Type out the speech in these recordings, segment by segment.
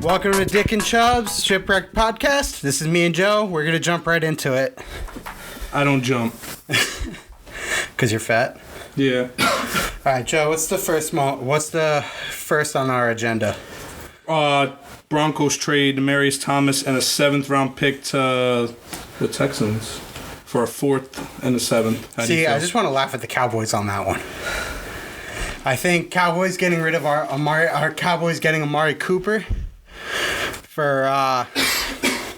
Welcome to Dick and Chubbs Shipwreck Podcast. This is me and Joe. We're going to jump right into it. I don't jump. Because you're fat? Yeah. All right, Joe, what's the first on our agenda? Broncos trade Demaryius Thomas and a 7th round pick to the Texans for a 4th and a 7th. See, I just want to laugh at the Cowboys on that one. I think Cowboys getting rid of our Cowboys getting Amari Cooper for a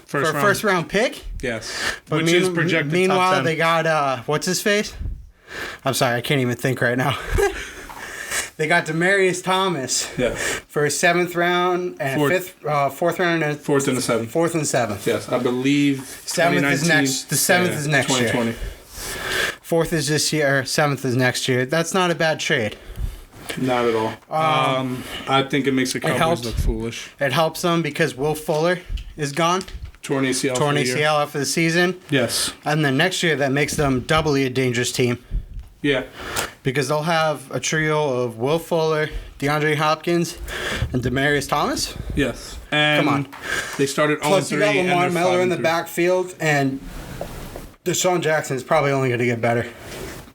first round pick. Yes. But which is projected meanwhile, top 10. they got what's his face? I'm sorry, I can't even think right now. They got Demaryius Thomas for a 7th round and fourth round and 4th and a 7th. 4th and 7th. Yes, I believe 7th is next. The 7th is next 2020. year. 4th is this year. 7th is next year. That's not a bad trade. Not at all. I think it makes the Cowboys look foolish. It helps them because Will Fuller is gone. Torn ACL after the season. Yes. And then next year, that makes them doubly a dangerous team. Yeah. Because they'll have a trio of Will Fuller, DeAndre Hopkins, and Demaryius Thomas. Yes. And come on. They started 0-3. Plus, you got Lamar Miller in the 5-3. backfield, and Deshaun Jackson is probably only going to get better.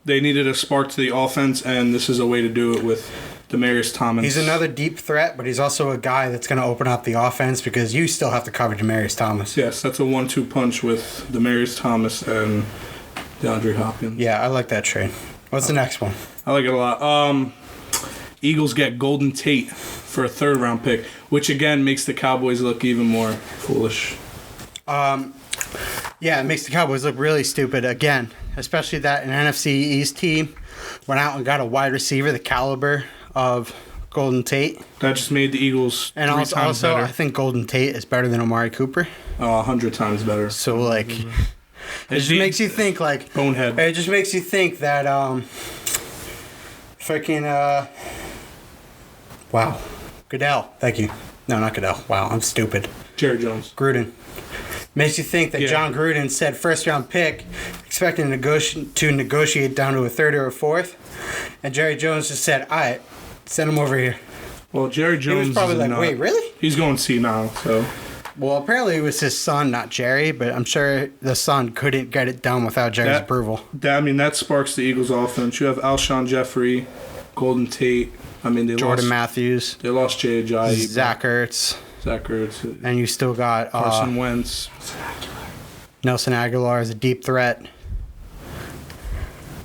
They needed a spark to the offense, and this is a way to do it with Demaryius Thomas. He's another deep threat, but he's also a guy that's going to open up the offense because you still have to cover Demaryius Thomas. Yes, that's a 1-2 punch with Demaryius Thomas and DeAndre Hopkins. Yeah, I like that trade. What's the next one? I like it a lot. Eagles get Golden Tate for a 3rd round pick, which again makes the Cowboys look even more foolish. Yeah, it makes the Cowboys look really stupid again, especially that an NFC East team went out and got a wide receiver the caliber of Golden Tate. That just made the Eagles and three times better. I think Golden Tate is better than Amari Cooper. 100 times better. So, like, it just makes you think, like... Bonehead. It just makes you think that, wow. Goodell. Thank you. No, not Goodell. Wow, I'm stupid. Jerry Jones. Gruden. Makes you think that John Gruden said 1st round pick, expecting to negotiate down to a 3rd or a 4th. And Jerry Jones just said, all right, send him over here. Well, Jerry Jones he was probably like, wait, really? He's going senile, so... Well, apparently it was his son, not Jerry, but I'm sure the son couldn't get it done without Jerry's approval. That sparks the Eagles' offense. You have Alshon Jeffrey, Golden Tate. Jordan Matthews. They lost Jay Ajayi. Zach Ertz. And you still got... Carson Wentz. Nelson Aguilar is a deep threat.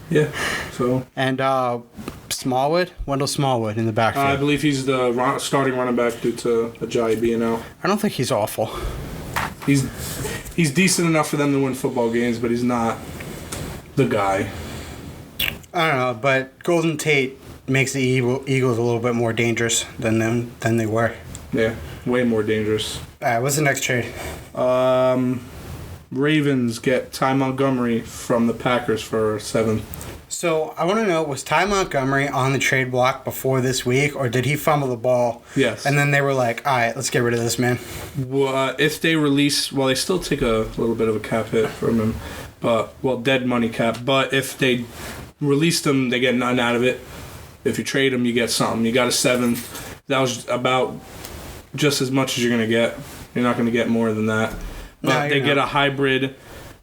Yeah, so... And Wendell Smallwood in the backfield. I believe he's the starting running back due to Ajayi being out. I don't think he's awful. He's decent enough for them to win football games, but he's not the guy. I don't know, but Golden Tate makes the Eagles a little bit more dangerous than they were. Yeah, way more dangerous. All right, what's the next trade? Ravens get Ty Montgomery from the Packers for 7th. So I want to know, was Ty Montgomery on the trade block before this week, or did he fumble the ball? Yes. And then they were like, all right, let's get rid of this man. Well, if they release... Well, they still take a little bit of a cap hit from him. Dead money cap. But if they release him, they get nothing out of it. If you trade him, you get something. You got a 7th. That was about just as much as you're going to get. You're not going to get more than that. But they get a hybrid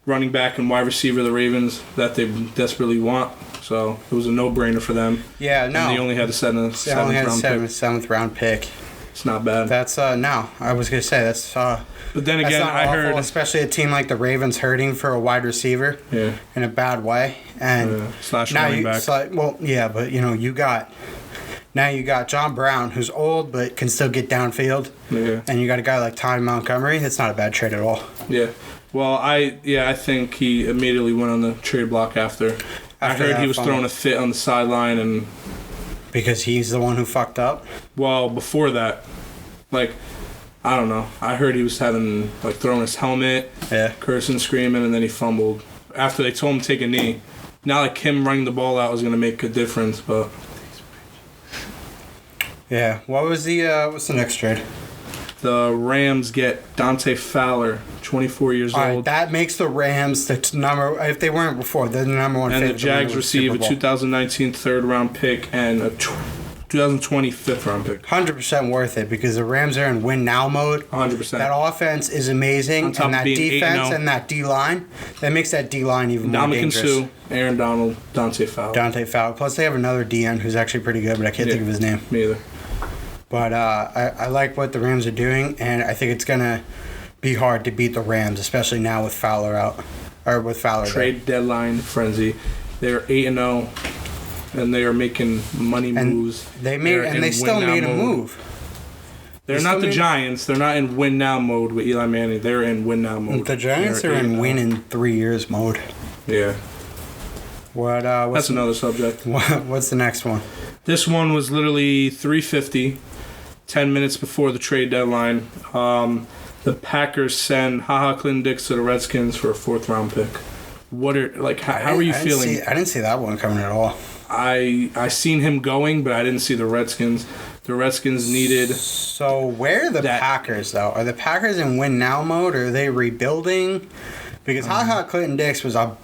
running back and wide receiver, the Ravens, that they desperately want. So it was a no-brainer for them. Yeah, no. And they only had to send a 7th round pick. It's not bad. That's, no. I was going to say, that's... But then again, I heard... Especially a team like the Ravens hurting for a wide receiver in a bad way. And slash running back. But, you got... Now you got John Brown, who's old but can still get downfield. Yeah. And you got a guy like Ty Montgomery. That's not a bad trade at all. Yeah. Well, I think he immediately went on the trade block after. I heard he was throwing a fit on the sideline and... Because he's the one who fucked up? Well, before that, I don't know. I heard he was throwing his helmet, cursing, screaming, and then he fumbled. After they told him to take a knee. Not him running the ball out was going to make a difference, but... Yeah. What's the next trade? The Rams get Dante Fowler, 24 years old. That makes the Rams the number... If they weren't before, they're the number one and favorite. And the Jags receive a 2019 third-round pick and a 2020 fifth round pick. 100% worth it because the Rams are in win now mode. 100%. That offense is amazing, and that defense and that D line that makes that D line even more dangerous. Suh, Aaron Donald, Dante Fowler. Plus, they have another DN who's actually pretty good, but I can't think of his name. Me either. But I like what the Rams are doing, and I think it's gonna be hard to beat the Rams, especially now with Fowler out or with Fowler. Trade deadline frenzy. They're 8-0. And they are making money moves. They still made a move. They're not the Giants. They're not in win now mode with Eli Manning. They're in win now mode. The Giants are in win in 3 years mode. Yeah. That's another subject. What's the next one? This one was literally 3:50, 10 minutes before the trade deadline. The Packers send Clinton Dix to the Redskins for a 4th round pick. How are you feeling? I didn't see that one coming at all. I seen him going, but I didn't see the Redskins. The Redskins needed. So where are the Packers though? Are the Packers in win now mode, or are they rebuilding? Because Clinton Dix was a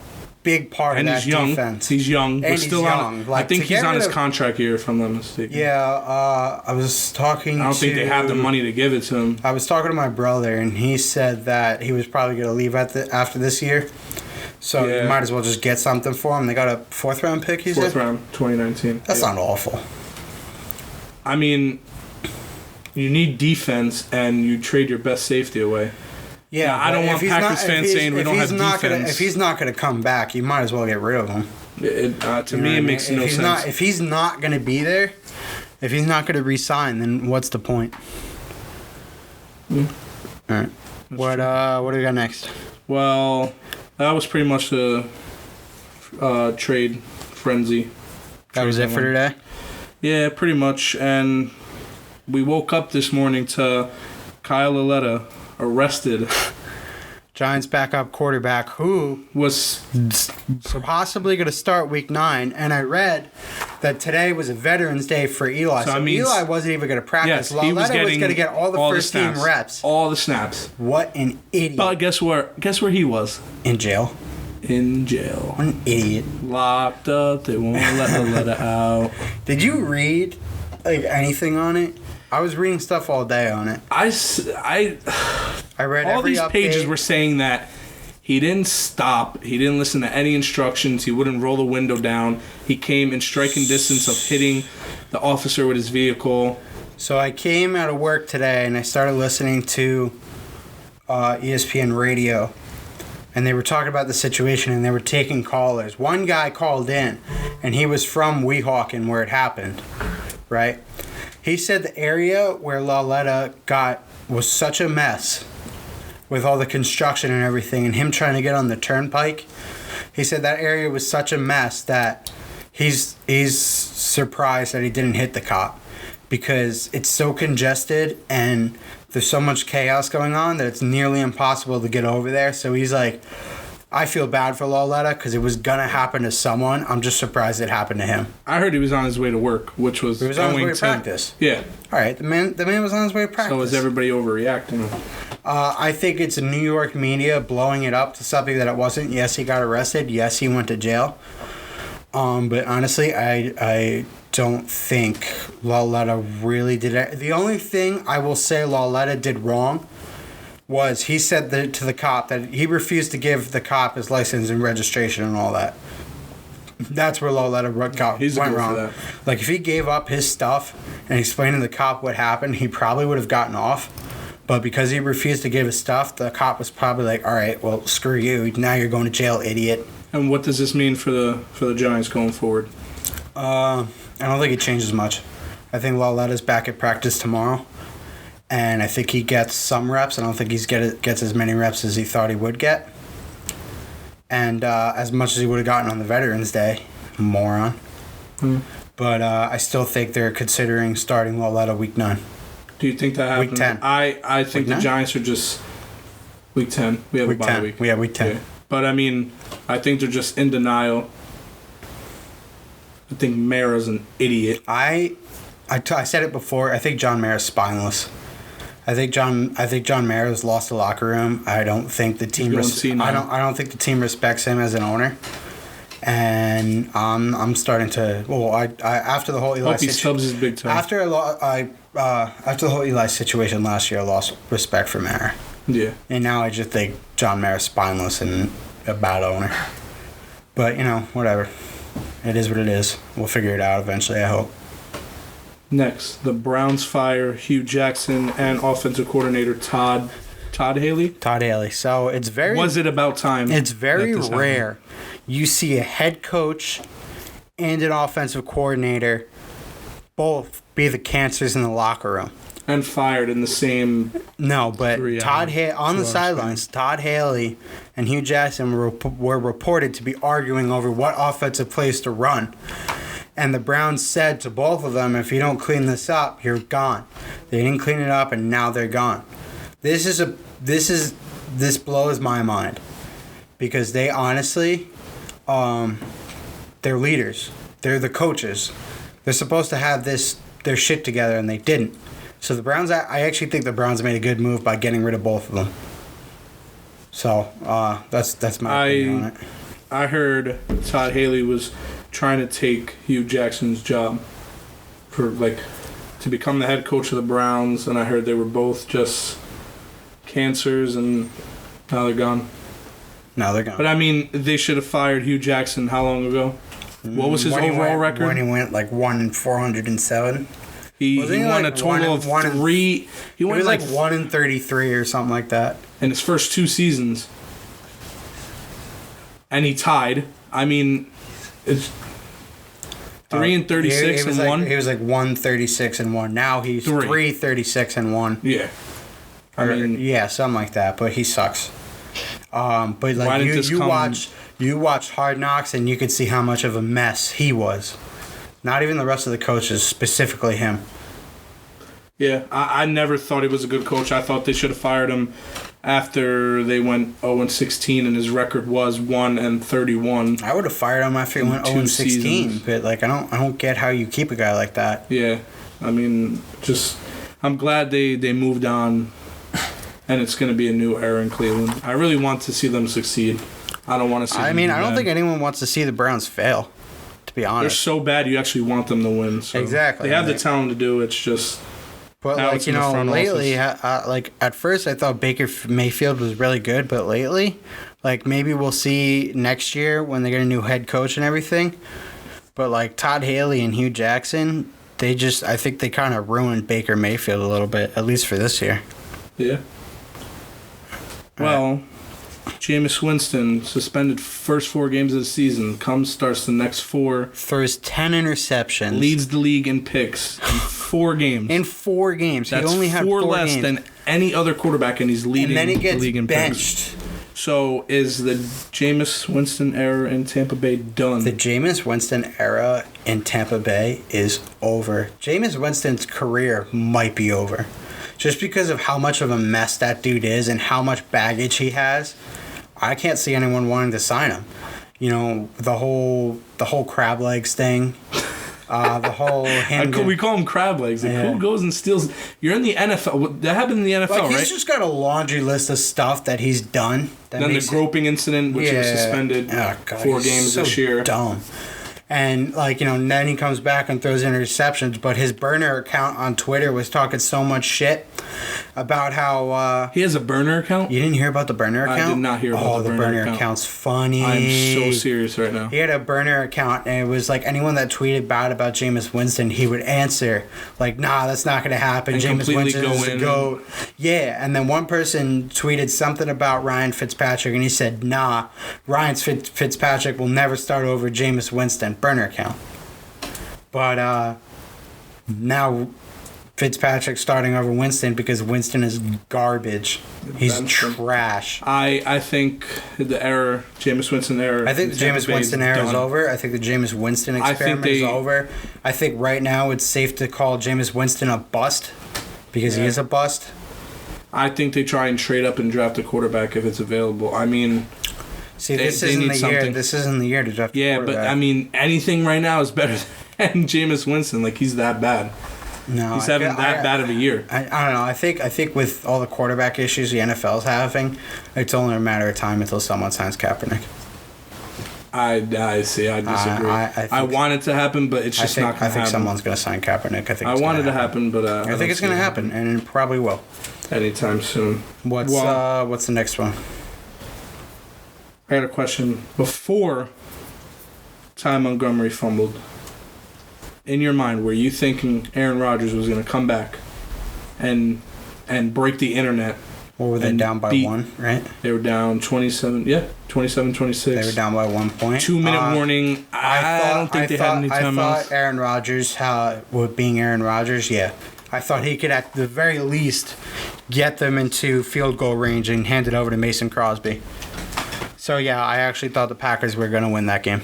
big part of that defense. He's young. And he's young. I think he's on his contract year, if I'm not mistaken. Yeah, I was talking. I don't think they have the money to give it to him. I was talking to my brother, and he said that he was probably going to leave after this year. So you might as well just get something for him. They got a 4th round pick, he said? 4th round, 2019. That's not awful. I mean, you need defense, and you trade your best safety away. Yeah, I don't want Packers fans saying we don't have defense. If he's not going to come back, you might as well get rid of him. To me, it makes no sense. If he's not going to be there, if he's not going to re-sign, then what's the point? All right. What do we got next? Well, that was pretty much the trade frenzy. That was it for today? Yeah, pretty much. And we woke up this morning to Kyle Lauletta arrested. Giants backup quarterback who was possibly going to start week 9. And I read that today was a Veterans Day for Eli. So Eli wasn't even going to practice. Yes, he was going to get all the first team reps. All the snaps. What an idiot. But guess where he was? In jail. In jail. What an idiot. Locked up. They won't let Lauletta out. Did you read anything on it? I was reading stuff all day on it. I read all every these update. pages were saying that he didn't stop. He didn't listen to any instructions. He wouldn't roll the window down. He came in striking distance of hitting the officer with his vehicle. So I came out of work today and I started listening to ESPN radio. And they were talking about the situation and they were taking callers. One guy called in and he was from Weehawken where it happened, right? He said the area where Lauletta got was such a mess with all the construction and everything and him trying to get on the turnpike. He said that area was such a mess that he's surprised that he didn't hit the cop because it's so congested and there's so much chaos going on that it's nearly impossible to get over there. So he's like, I feel bad for Lauletta because it was going to happen to someone. I'm just surprised it happened to him. I heard he was on his way to work, which was he was on his way to practice. Yeah. All right, the man was on his way to practice. So is everybody overreacting? I think it's New York media blowing it up to something that it wasn't. Yes, he got arrested. Yes, he went to jail. But honestly, I don't think Lauletta really did it. The only thing I will say Lauletta did wrong was he said to the cop that he refused to give the cop his license and registration and all that. That's where Lauletta went wrong. Like, if he gave up his stuff and explained to the cop what happened, he probably would have gotten off. But because he refused to give his stuff, the cop was probably like, all right, well, screw you. Now you're going to jail, idiot. And what does this mean for the Giants going forward? I don't think it changes much. I think Lauletta's back at practice tomorrow. And I think he gets some reps. I don't think he gets as many reps as he thought he would get. And as much as he would have gotten on the Veterans Day. Moron. But I still think they're considering starting Lauletta week 9. Do you think that happens? Week 10. I think the Giants are just week 10. We have a bye week. Yeah, week 10. Yeah. But, I mean, I think they're just in denial. I think Mara's an idiot. I said it before. I think John Mara's spineless. I think John Mara's lost the locker room. I don't think the team. I don't think the team respects him as an owner. And I'm starting to. Well, I after the whole Eli Hope he stubs his big toe. after after the whole Eli situation last year, I lost respect for Mara. Yeah. And now I just think John Mara's spineless and a bad owner. But whatever. It is what it is. We'll figure it out eventually, I hope. Next, the Browns fire Hugh Jackson and offensive coordinator Todd Haley. Todd Haley. So it's very. Was it about time? It's very that this rare. happened? You see a head coach and an offensive coordinator both be the cancers in the locker room. And fired in the same. No, but on the sidelines, Todd Haley and Hugh Jackson were reported to be arguing over what offensive plays to run. And the Browns said to both of them, if you don't clean this up, you're gone. They didn't clean it up, and now they're gone. This blows my mind. Because they honestly, they're leaders. They're the coaches. They're supposed to have their shit together, and they didn't. So the Browns, I actually think the Browns made a good move by getting rid of both of them. So that's my opinion on it. I heard Todd Haley was trying to take Hugh Jackson's job to become the head coach of the Browns, and I heard they were both just cancers, and now they're gone. Now they're gone. But I mean, they should have fired Hugh Jackson how long ago? What was his overall record? When he went 1-407. He won a total of 3. He was 1-33 or something like that in his first 2 seasons, and he tied. I mean, it's 3-36 and 1. He was 1-36 and 1. Now he's 3-36 and 1. Yeah, something like that. But he sucks. But you watched Hard Knocks and you could see how much of a mess he was. Not even the rest of the coaches, specifically him. Yeah, I never thought he was a good coach. I thought they should have fired him after they went 0-16 and his record was 1-31. I would have fired him after he went 0-16, but I don't get how you keep a guy like that. Yeah, I mean, I'm glad they moved on, and it's going to be a new era in Cleveland. I really want to see them succeed. I don't want to see. I don't think anyone wants to see the Browns fail. To be honest, they're so bad. You actually want them to win. So exactly. They have the talent to do it. It's just. But lately, at first I thought Baker Mayfield was really good, but lately, maybe we'll see next year when they get a new head coach and everything. But Todd Haley and Hugh Jackson, I think they kind of ruined Baker Mayfield a little bit, at least for this year. Yeah. Well, Jameis Winston suspended first 4 games of the season. Starts the next 4. Throws 10 interceptions. Leads the league in picks in 4 games. In 4 games. That's he only had 4 less games. than any other quarterback, and he's leading the league in benched. picks. So is the Jameis Winston era in Tampa Bay done? The Jameis Winston era in Tampa Bay is over. Jameis Winston's career might be over. Just because of how much of a mess that dude is and how much baggage he has. I can't see anyone wanting to sign him. The whole crab legs thing. The whole we call him crab legs. Who goes and steals? You're in the NFL. That happened in the NFL, right? He's just got a laundry list of stuff that he's done. Then the groping incident, which was suspended 4 games this year. Dumb. And, then he comes back and throws interceptions, but his burner account on Twitter was talking so much shit about how... he has a burner account? You didn't hear about the burner account? I did not hear about the burner account. Account's funny. I'm so serious right now. He had a burner account, and it was anyone that tweeted bad about Jameis Winston, he would answer, nah, that's not going to happen. And Jameis Winston is the GOAT. Yeah, and then one person tweeted something about Ryan Fitzpatrick, and he said, nah, Ryan Fitzpatrick will never start over Jameis Winston. Burner account. But now Fitzpatrick's starting over Winston because Winston is garbage. He's trash. I think the Jameis Winston era. I think the Jameis Winston era is over. I think the Jameis Winston experiment is over. I think right now it's safe to call Jameis Winston a bust because he is a bust. I think they try and trade up and draft a quarterback if it's available. I mean... See, this isn't the year. This isn't the year to draft. Yeah, but anything right now is better than Jameis Winston. He's that bad. No, he's having that bad of a year. I don't know. I think with all the quarterback issues the NFL's having, it's only a matter of time until someone signs Kaepernick. I see. I disagree. I want it to happen, but it's just not going to happen. I think someone's going to sign Kaepernick. I want it to happen, but I think it's going to happen, and it probably will. Anytime soon. What's the next one? I had a question. Before Ty Montgomery fumbled, in your mind, were you thinking Aaron Rodgers was going to come back and break the internet? What were they down by 1, right? They were down 27, 27-26. They were down by 1 point. 2-minute warning. I don't think they had any timeouts. I thought Aaron Rodgers, being Aaron Rodgers, I thought he could at the very least get them into field goal range and hand it over to Mason Crosby. So, I actually thought the Packers were going to win that game.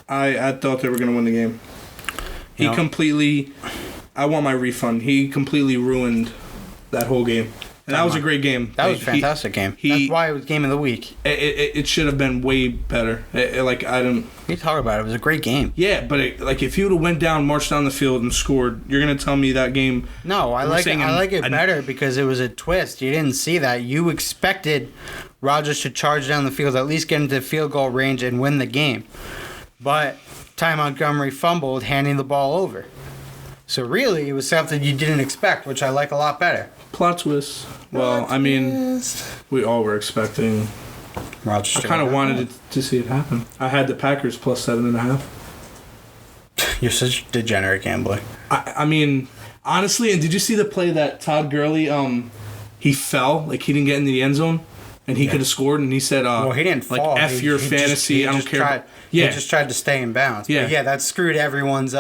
I thought they were going to win the game. I want my refund. He completely ruined that whole game. And that was a great game. That was a fantastic game. That's why it was game of the week. It should have been way better. I don't... You talk about it. It was a great game. Yeah, but if he would have went down, marched down the field, and scored, you're going to tell me that game... No, I like it better because it was a twist. You didn't see that. You expected Rodgers to charge down the field, at least get into field goal range and win the game. But Ty Montgomery fumbled, handing the ball over. So really, it was something you didn't expect, which I like a lot better. Plot twist. Well, I mean, we all were expecting. Rodgers. I kind of wanted to see it happen. I had the Packers plus 7.5. You're such a degenerate gambler. I mean, honestly, and did you see the play that Todd Gurley, he fell, like he didn't get in the end zone, and he could have scored, and he said, well, he didn't fall. Like, F your fantasy, I don't care. He just tried to stay in bounds. Yeah. But that screwed everyone's...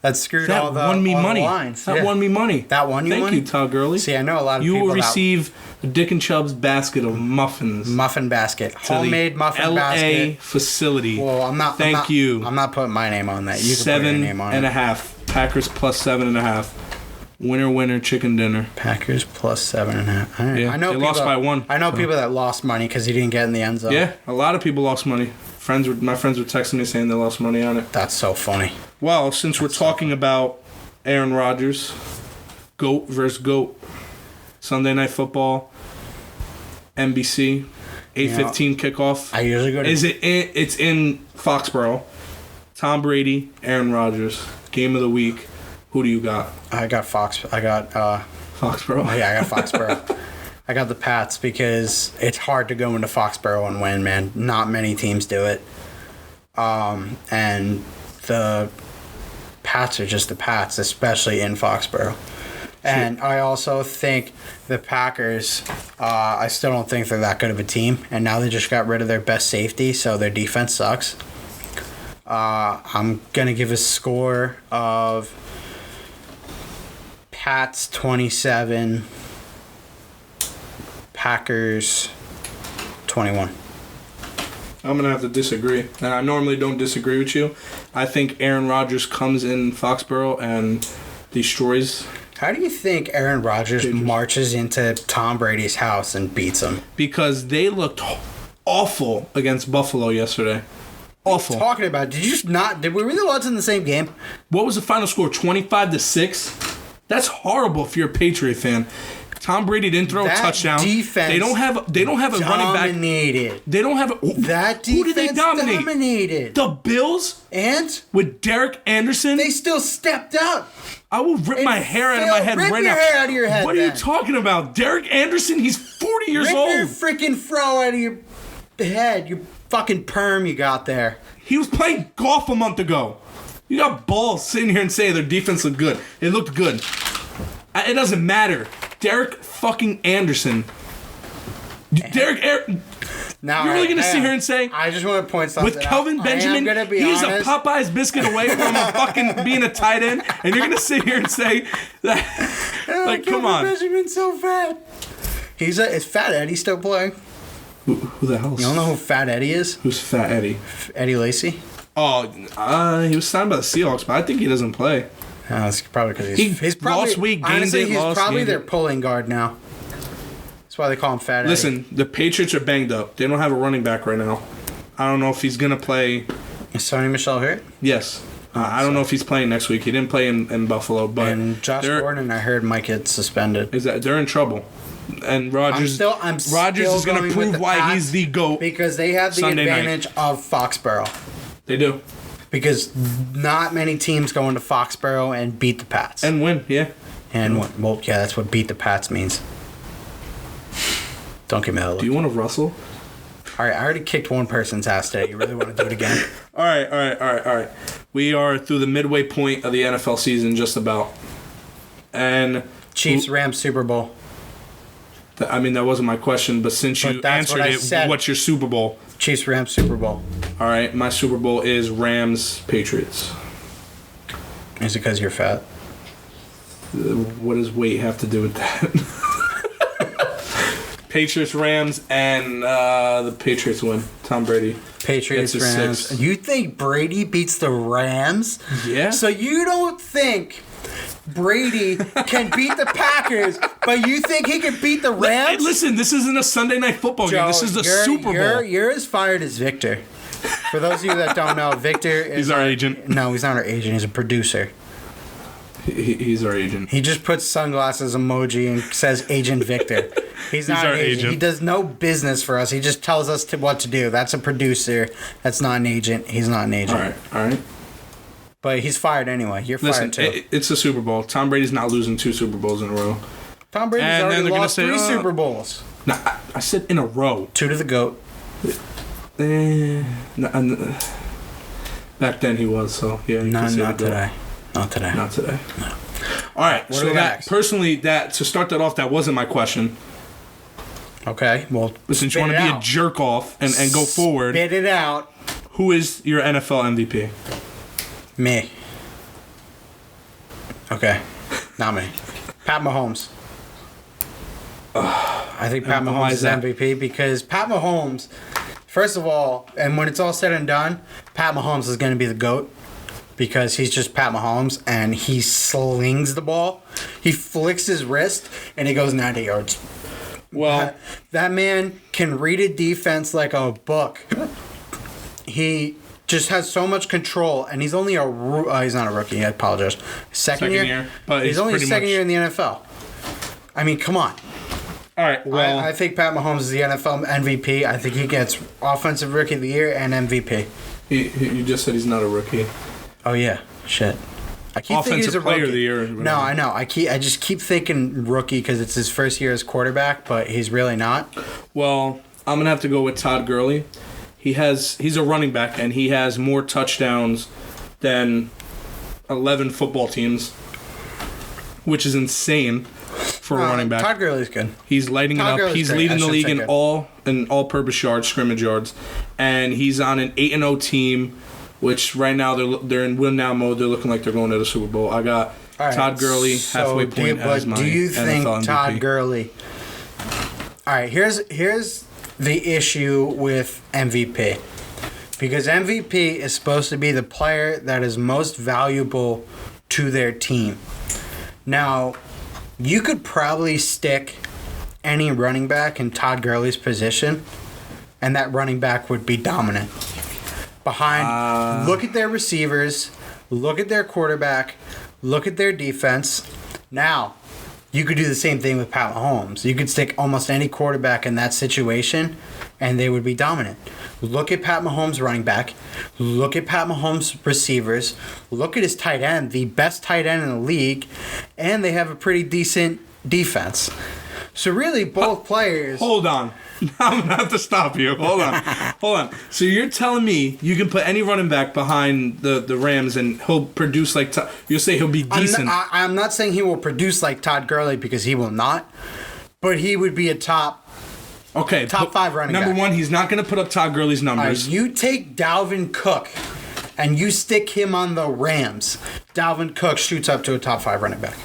That screwed all the lines. That won me money. That won you money? Thank you, Todd Gurley. See, I know a lot of people... You will receive a Dick and Chubbs basket of muffins. Muffin basket. Homemade muffin basket. LA facility. Well, I'm not putting my name on that. You can put your name on it. 7.5. Packers plus 7.5. Winner, chicken dinner. Packers plus 7.5. I know they lost by 1. I know people that lost money because he didn't get in the end zone. Yeah, a lot of people lost money. My friends were texting me saying they lost money on it. That's so funny. Well, since we're talking about Aaron Rodgers, GOAT versus GOAT, Sunday Night Football, NBC, 8:15 kickoff. I usually go to... It's in Foxborough. Tom Brady, Aaron Rodgers, game of the week. Who do you got? I got Foxborough. Yeah, I got Foxborough. I got the Pats because it's hard to go into Foxborough and win, man. Not many teams do it. And the Pats are just the Pats, especially in Foxborough. And I also think the Packers, I still don't think they're that good of a team. And now they just got rid of their best safety, so their defense sucks. I'm going to give a score of Pats 27, Packers 21. I'm going to have to disagree. And I normally don't disagree with you. I think Aaron Rodgers comes in Foxborough and destroys. How do you think Aaron Rodgers marches into Tom Brady's house and beats him? Because they looked awful against Buffalo yesterday. Awful. What are you talking about? Did we really watch in the same game? What was the final score? 25-6? That's horrible if you're a Patriot fan. Tom Brady didn't throw a touchdown. Defense they don't have a running back. Dominated. They don't have that defense. Who did they dominate? Dominated. The Bills? And with Derek Anderson? They still stepped up. I will rip my hair out of my head right now. Rip your hair out of your head. What are you talking about? Derek Anderson? He's 40 years old. Rip your freaking fro out of your head. You fucking perm you got there. He was playing golf a month ago. You got balls sitting here and say their defense looked good. It looked good. It doesn't matter. Derek fucking Anderson. Now, you're really going to sit here and say... I just want to point something out. With Kelvin Benjamin, he's a Popeye's biscuit away from fucking being a tight end, and you're going to sit here and say that... Like, come on. Kelvin Benjamin's so fat. Is Fat Eddie still playing? Who the hell? You don't know who Fat Eddie is? Who's Fat Eddie? Eddie Lacy? Oh, he was signed by the Seahawks, but I think he doesn't play. It's probably because he's probably... Lost weight, gained honestly, it, he's lost, probably their pulling guard now. That's why they call him Fat Eddie. Listen, the Patriots are banged up. They don't have a running back right now. I don't know if he's going to play... Is Sony Michel hurt? Yes. I don't know if he's playing next week. He didn't play in Buffalo, but... And Josh Gordon, I heard, might get suspended. They're in trouble. And Rodgers is going to prove why he's the GOAT. Because they have the advantage of Foxborough. They do. Because not many teams go into Foxborough and beat the Pats. And win, yeah. And win. Well, yeah, that's what beat the Pats means. Don't give me that look. Do you want to wrestle? All right, I already kicked one person's ass today. You really want to do it again? All right. We are through the midway point of the NFL season, just about. And Chiefs-Rams Super Bowl. I mean, that wasn't my question, but since you answered it, what's your Super Bowl? Chiefs-Rams Super Bowl. All right, my Super Bowl is Rams-Patriots. Is it because you're fat? What does weight have to do with that? Patriots, Rams, and the Patriots win. Tom Brady. Patriots, Rams. 6. You think Brady beats the Rams? Yeah. So you don't think Brady can beat the Packers, but you think he can beat the Rams? Hey, listen, this isn't a Sunday Night Football game. This is the Super Bowl. You're as fired as Victor. For those of you that don't know, Victor is... He's our agent. No, he's not our agent. He's a producer. He's our agent. He just puts sunglasses emoji and says Agent Victor. He's not our an agent. agent. He does no business for us. He just tells us what to do. That's a producer. That's not an agent. He's not an agent. All right. But he's fired anyway. You're fired too. It's a Super Bowl. Tom Brady's not losing 2 Super Bowls in a row. Tom Brady's already lost 3 Super Bowls. No, I said in a row. 2 to the GOAT. Back then he was, so yeah. Not today. Not today. Not today. No. All right. What So that personally, to start that off, that wasn't my question. Okay. Well, but since you want to be a jerk off and go forward, spit it out. Who is your NFL MVP? Me. Okay. Not me. Pat Mahomes. I think Pat Mahomes is MVP because Pat Mahomes, first of all, and when it's all said and done, Pat Mahomes is going to be the GOAT. Because he's just Pat Mahomes, and he slings the ball. He flicks his wrist, and he goes 90 yards. Well, that man can read a defense like a book. He just has so much control, and he's only he's not a rookie. I apologize. Second year, but he's only second year in the NFL. I mean, come on. All right. Well, I think Pat Mahomes is the NFL MVP. I think he gets Offensive Rookie of the Year and MVP. You just said he's not a rookie. Oh yeah, shit. I keep thinking he's a player rookie. Of the year. No, I know. I just keep thinking rookie because it's his first year as quarterback, but he's really not. Well, I'm gonna have to go with Todd Gurley. He's a running back and he has more touchdowns than 11 football teams, which is insane for a running back. Todd Gurley's good. He's lighting it up. He's leading the league in all-purpose yards, scrimmage yards, and he's on an 8-0 team. Which right now they're in win now mode. They're looking like they're going to the Super Bowl. I got Todd Gurley halfway point as my NFL MVP. Do you think Todd Gurley? All right, here's the issue with MVP, because MVP is supposed to be the player that is most valuable to their team. Now, you could probably stick any running back in Todd Gurley's position, and that running back would be dominant. Look at their receivers, look at their quarterback, look at their defense. Now, you could do the same thing with Pat Mahomes. You could stick almost any quarterback in that situation, and they would be dominant. Look at Pat Mahomes' running back. Look at Pat Mahomes' receivers. Look at his tight end, the best tight end in the league, and they have a pretty decent defense. So really, both players... Hold on. I'm going to have to stop you. Hold on. So you're telling me you can put any running back behind the Rams and he'll produce like... You'll say he'll be decent. I'm not saying he will produce like Todd Gurley because he will not. But he would be a top 5 running back. Number one, he's not going to put up Todd Gurley's numbers. Right, you take Dalvin Cook and you stick him on the Rams. Dalvin Cook shoots up to a top 5 running back.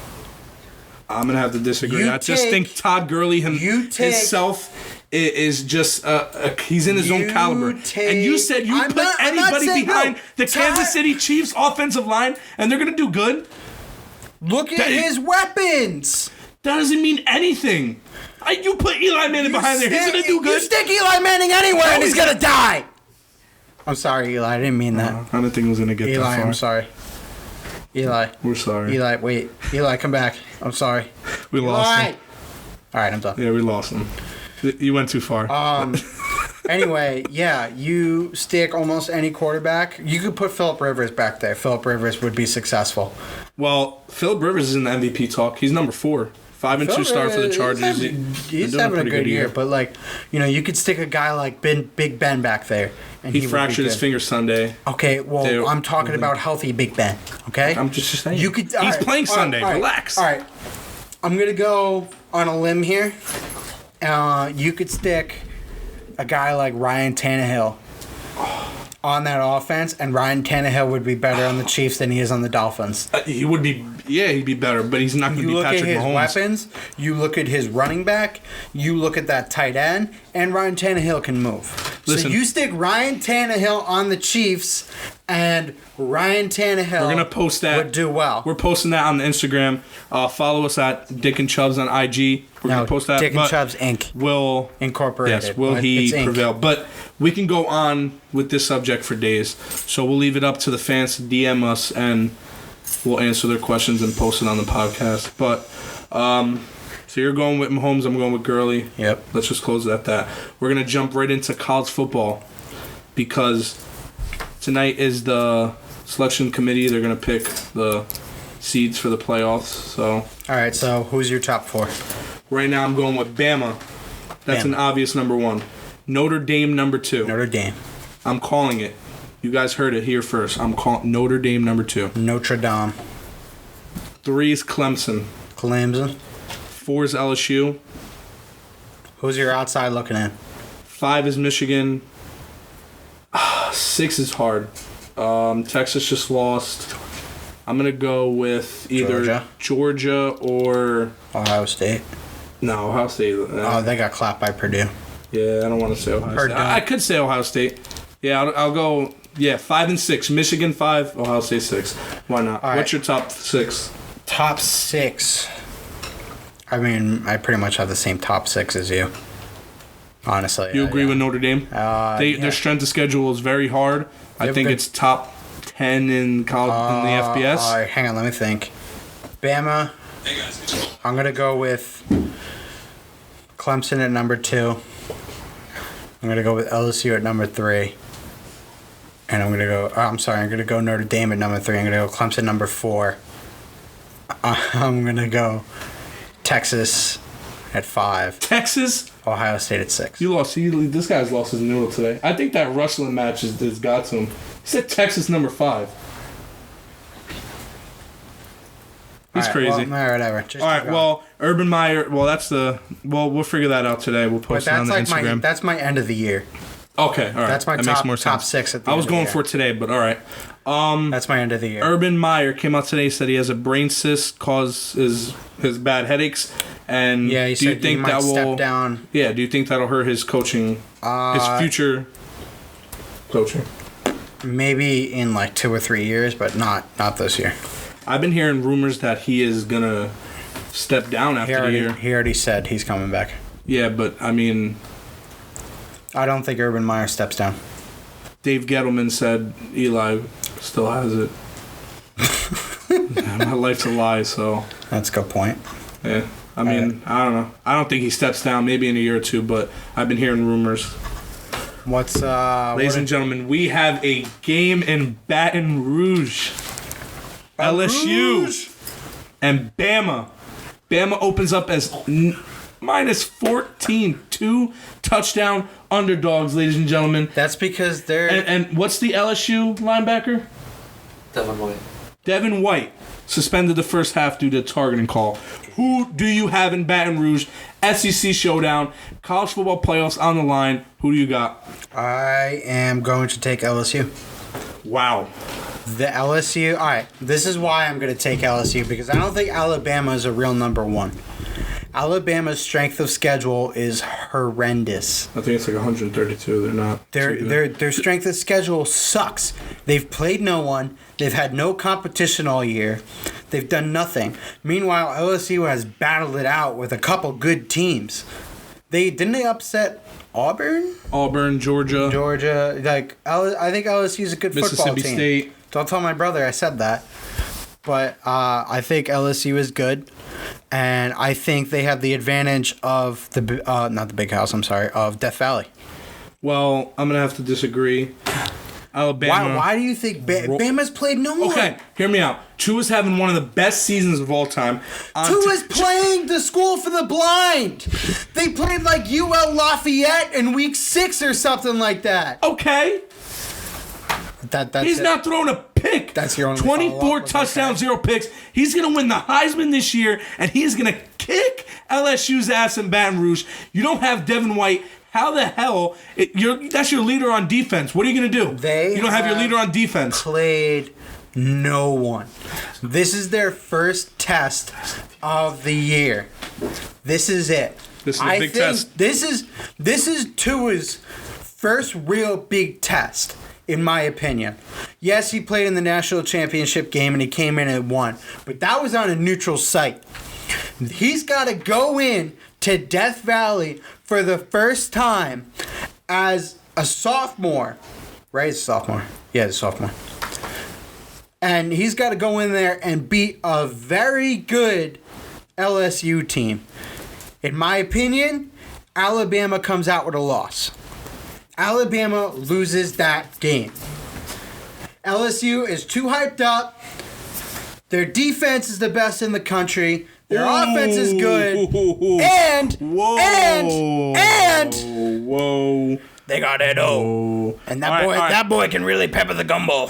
I'm going to have to disagree. I just think Todd Gurley himself... is just he's in his own caliber. And you said you put anybody behind the Kansas City Chiefs offensive line and they're going to do good? Look at his weapons. That doesn't mean anything. You put Eli Manning behind there. He's going to do good. You stick Eli Manning anywhere and he's going to die. I'm sorry, Eli. I didn't mean that. I didn't think it was going to get that far. Eli, I'm sorry. Eli. We're sorry. Eli, wait. Eli, come back. I'm sorry. We lost him. All right, I'm done. Yeah, we lost him. You went too far. Anyway, yeah, you stick almost any quarterback. You could put Phillip Rivers back there. Phillip Rivers would be successful. Well, Phillip Rivers is in the MVP talk. He's number 4. 5-2 start for the Chargers. He's having a good year, but you could stick a guy like Big Ben back there. And he fractured his finger Sunday. Okay, well, I'm talking about healthy Big Ben. Okay, I'm just saying. He's playing Sunday. Relax. All right, I'm gonna go on a limb here. You could stick a guy like Ryan Tannehill on that offense, and Ryan Tannehill would be better on the Chiefs than he is on the Dolphins. He would be, he'd be better, but he's not going to be Patrick Mahomes. You look at his weapons, you look at his running back, you look at that tight end, and Ryan Tannehill can move. Listen, so you stick Ryan Tannehill on the Chiefs, and Ryan Tannehill would do well. We're posting that on the Instagram. Follow us at Dick and Chubbs on IG. We're going to post that. Dick and Chubbs Inc. Will Incorporated. Yes, will he prevail? But we can go on with this subject for days. So we'll leave it up to the fans to DM us, and we'll answer their questions and post it on the podcast. But, so you're going with Mahomes, I'm going with Gurley. Yep. Let's just close it at that. We're going to jump right into college football because tonight is the selection committee. They're going to pick the seeds for the playoffs. So. All right, so who's your top 4? Right now I'm going with Bama. That's an obvious number 1. Notre Dame number 2. Notre Dame. I'm calling it. You guys heard it here first. I'm calling Notre Dame number 2. Notre Dame. 3 is Clemson. Clemson. 4 is LSU. Who's your outside looking in? 5 is Michigan. 6 is hard. Texas just lost. I'm going to go with either Georgia or Ohio State. No, Ohio State. Oh, they got clapped by Purdue. Yeah, I don't want to say Ohio State. I could say Ohio State. Yeah, I'll go. Yeah, 5 and 6. Michigan 5, Ohio State 6. Why not? All right. What's your top 6? Top 6. I mean, I pretty much have the same top 6 as you. Honestly. You agree with Notre Dame? Their strength of schedule is very hard. I think it's top 10 in college in the FBS. All right, hang on, let me think. Bama. I'm going to go with Clemson at number 2. I'm going to go with LSU at number 3. And I'm going to go Notre Dame at number 3. I'm going to go Clemson number 4. I'm going to go Texas at 5. Texas? Ohio State at 6. You lost. This guy's lost his noodle today. I think that wrestling match has got to him. He said Texas number 5. He's crazy. Well, whatever. All right, well, Urban Meyer, we'll figure that out today. We'll post it on the Instagram. That's my end of the year. Okay, all right. That's my top 6 at the end of the year. I was going for today, but all right. That's my end of the year. Urban Meyer came out today, said he has a brain cyst, causes his bad headaches. And yeah, he said he might step down. Yeah, do you think that'll hurt his coaching, his future coaching? Maybe in like 2 or 3 years, but not this year. I've been hearing rumors that he is going to step down after the year. He already said he's coming back. Yeah, but I mean... I don't think Urban Meyer steps down. Dave Gettleman said Eli still has it. My life's a lie, so... That's a good point. Yeah. I mean, I don't know. I don't think he steps down, maybe in a year or 2, but I've been hearing rumors. Ladies and gentlemen, we have a game in Baton Rouge. LSU and Bama. Bama opens up as minus 14, 2 touchdown underdogs, ladies and gentlemen. That's because they're... And what's the LSU linebacker? Devin White. Suspended the first half due to targeting call. Who do you have in Baton Rouge? SEC showdown. College football playoffs on the line. Who do you got? I am going to take LSU. Wow. The LSU... All right, this is why I'm going to take LSU, because I don't think Alabama is a real number 1. Alabama's strength of schedule is horrendous. I think it's like 132. They're not. Their strength of schedule sucks. They've played no one. They've had no competition all year. They've done nothing. Meanwhile, LSU has battled it out with a couple good teams. Didn't they upset Auburn? Auburn, Georgia. I think LSU's a good football team. Mississippi State. Don't tell my brother I said that. But I think LSU is good. And I think they have the advantage of not the big house, of Death Valley. Well, I'm going to have to disagree. Alabama. Why do you think Bama's played no one? Okay, hear me out. Tua's having one of the best seasons of all time. Tua's playing the school for the blind. They played like UL Lafayette in week 6 or something like that. Okay. He's not throwing a pick. That's your only 24 touchdowns, 0 picks. He's going to win the Heisman this year, and he's going to kick LSU's ass in Baton Rouge. You don't have Devin White. How the hell? That's your leader on defense. What are you going to do? You don't have your leader on defense. Played no one. This is their first test of the year. This is it. This is a big test. This is Tua's first real big test, in my opinion. Yes, he played in the national championship game and he came in and won, but that was on a neutral site. He's got to go in to Death Valley for the first time as a sophomore. Right? He's a sophomore. Yeah, he's a sophomore. And he's got to go in there and beat a very good LSU team. In my opinion, Alabama comes out with a loss. Alabama loses that game. LSU is too hyped up. Their defense is the best in the country. Their offense is good. And they got Edo. And that boy can really pepper the gumbo.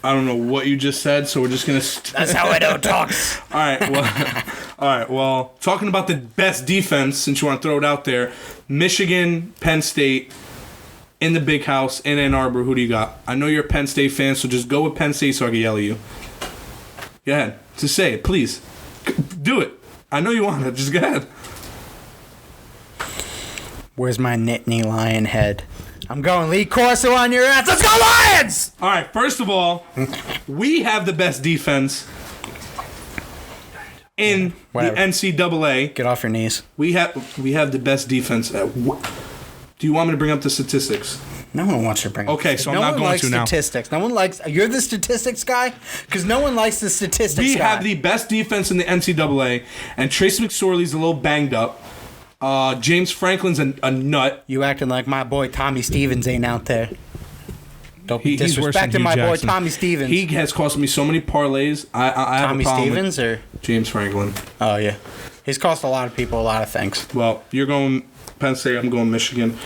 I don't know what you just said, so we're just gonna. That's how Edo talks. All right. Well, talking about the best defense, since you want to throw it out there, Michigan, Penn State, in the big house in Ann Arbor. Who do you got? I know you're a Penn State fan, so just go with Penn State so I can yell at you. Go ahead. Just say it, please. Do it. I know you want it. Just go ahead. Where's my Nittany Lion head? I'm going Lee Corso on your ass. Let's go Lions! All right. First of all, we have the best defense in the NCAA. Get off your knees. We have the best defense. Do you want me to bring up the statistics? No one wants to bring up Okay, so I'm not going to now. Statistics. No one likes... You're the statistics guy? Because no one likes the statistics We guy. have the best defense in the NCAA, and Trace McSorley's a little banged up. James Franklin's a nut. You acting like my boy Tommy Stevens ain't out there. Don't be He's worse than disrespecting Hugh my boy Jackson. Tommy Stevens. He has cost me so many parlays. I have Tommy a problem Stevens with or... James Franklin. Oh, yeah. He's cost a lot of people a lot of things. Well, you're going Penn State. I'm going Michigan.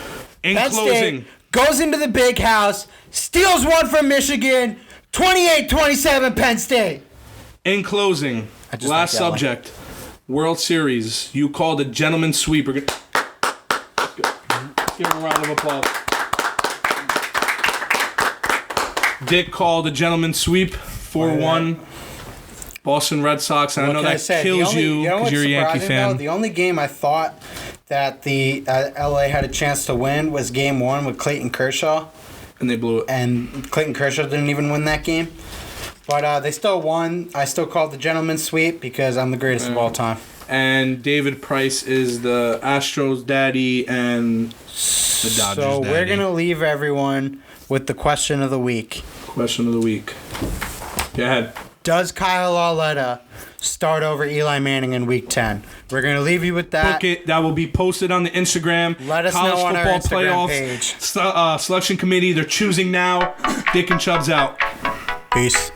In Penn closing... State goes into the big house, steals one from Michigan, 28-27 Penn State. In closing, last subject, World Series. You called a gentleman's sweep. Give him a round of applause. Dick called a gentleman's sweep, 4-1. Boston Red Sox, and I know that kills you because you're a Yankee fan. Though, the only game I thought that the LA had a chance to win was Game 1 with Clayton Kershaw. And they blew it. And Clayton Kershaw didn't even win that game. But they still won. I still called the gentleman's sweep because I'm the greatest of all time. And David Price is the Astros daddy and the Dodgers daddy. So we're going to leave everyone with the question of the week. Question of the week. Go ahead. Does Kyle Lauletta start over Eli Manning in Week 10? We're going to leave you with that. Book it. That will be posted on the Instagram. Let us College know on our Football Instagram Playoffs, page. Selection committee. They're choosing now. Dick and Chubbs out. Peace.